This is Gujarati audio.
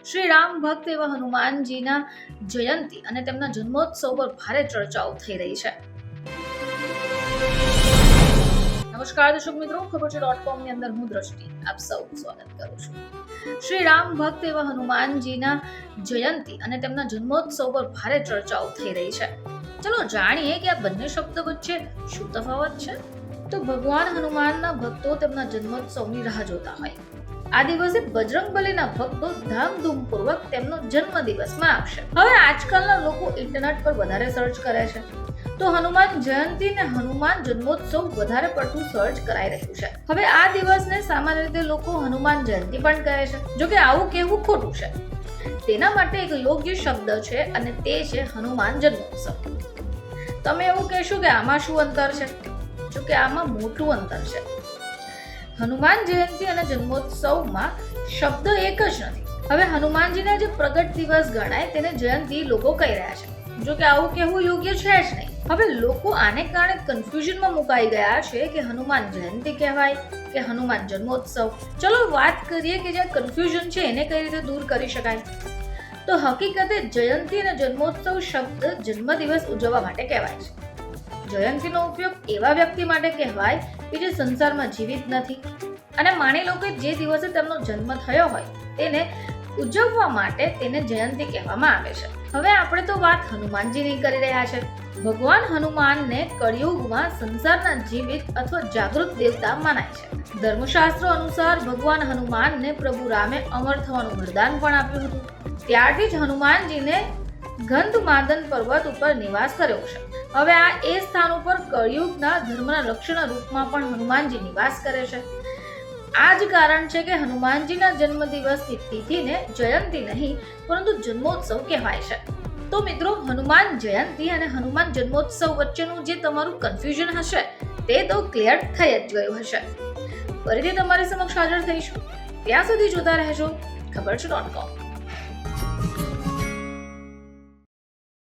શ્રી રામ ભક્ત એવા હનુમાનજીના જયંતિ અને તેમના જન્મોત્સવ પર ભારે ચર્ચાઓ થઈ રહી છે. નમસ્કાર દર્શક મિત્રો, ખબર છે .com ની અંદર હું દ્રષ્ટિ આપ સૌનું સ્વાગત કરું છું. શ્રી રામ ભક્ત એવા હનુમાનજીના જયંતિ અને તેમના જન્મોત્સવ પર ભારે ચર્ચાઓ થઈ રહી છે. ચલો જાણીએ કે આ બંને શબ્દ વચ્ચે શું તફાવત છે. તો ભગવાન હનુમાનના ભક્તો તેમના જન્મોત્સવની રાહ જોતા હોય. આ દિવસે બજરંગબલીના ભક્તો ધામધૂમપૂર્વક તેમનો જન્મદિવસ મનાવશે. હવે આજકાલના લોકો ઇન્ટરનેટ પર વધારે સર્ચ કરે છે, તો હનુમાન જયંતિ ને હનુમાન જન્મોત્સવ વધારે પડતું સર્ચ કરાઈ રહ્યું છે. હવે આ દિવસને સામાન્ય રીતે લોકો હનુમાન જયંતિ પણ કહે છે, જો કે આવું કહેવું ખોટું છે. તેના માટે એક યોગ્ય શબ્દ છે અને તે છે હનુમાન જન્મોત્સવ. તમે એવું કહેશો કે આમાં શું અંતર છે? જો કે આમાં મોટું અંતર છે. હનુમાન જયંતિ અને જન્મોત્સવમાં શબ્દ એક જ નથી. હવે હનુમાનજીના જે પ્રગટ દિવસ ગણાય તેને જયંતિ લોકો કહી રહ્યા છે, જો કે આવું કહેવું યોગ્ય છે જ નહીં. હવે લોકો આને કારણે કન્ફ્યુઝનમાં મુકાઈ ગયા છે કે હનુમાન જયંતિ કહેવાય કે હનુમાન જન્મોત્સવ. ચલો વાત કરીએ કે જે કન્ફ્યુઝન છે એને કઈ રીતે દૂર કરી શકાય. તો હકીકતે જયંતિ અને જન્મોત્સવ શબ્દ જન્મદિવસ ઉજવવા માટે કહેવાય છે. જયંતિનો ઉપયોગ એવા વ્યક્તિ માટે કહેવાય કે જે સંસારમાં જીવિત નથી અને માની લો કે જે દિવસે તેમનો જન્મ થયો હોય તેને ઉજવવા માટે તેને જયંતિ કહેવામાં આવે છે. હવે આપણે તો વાત હનુમાનજીની કરી રહ્યા છે. ભગવાન હનુમાનને કળિયુગમાં સંસારના જીવિત અથવા જાગૃત દેવતા મનાય છે. ધર્મશાસ્ત્રો અનુસાર ભગવાન હનુમાનને પ્રભુ રામે અમર થવાનું વરદાન પણ આપ્યું હતું. ત્યારથી જ હનુમાનજીને ગંધમાદન પર્વત ઉપર નિવાસ કર્યો છે. હવે આ એ સ્થાન ઉપર કળિયુગના ધર્મના લક્ષણ રૂપમાં પણ હનુમાનજી નિવાસ કરે છે. આ જ કારણ છે કે હનુમાનજીના જન્મદિવસની તિથિને જયંતિ નહીં પરંતુ જન્મોત્સવ કહેવાય છે. તો મિત્રો, હનુમાન જયંતિ અને હનુમાન જન્મોત્સવ વચ્ચેનું જે તમારું કન્ફ્યુઝન હશે તે તો ક્લિયર થઈ જ ગયું હશે. ફરીથી તમારી સમક્ષ હાજર થઈશું. ત્યાં સુધી જોતા રહેજો ખબર છે .com.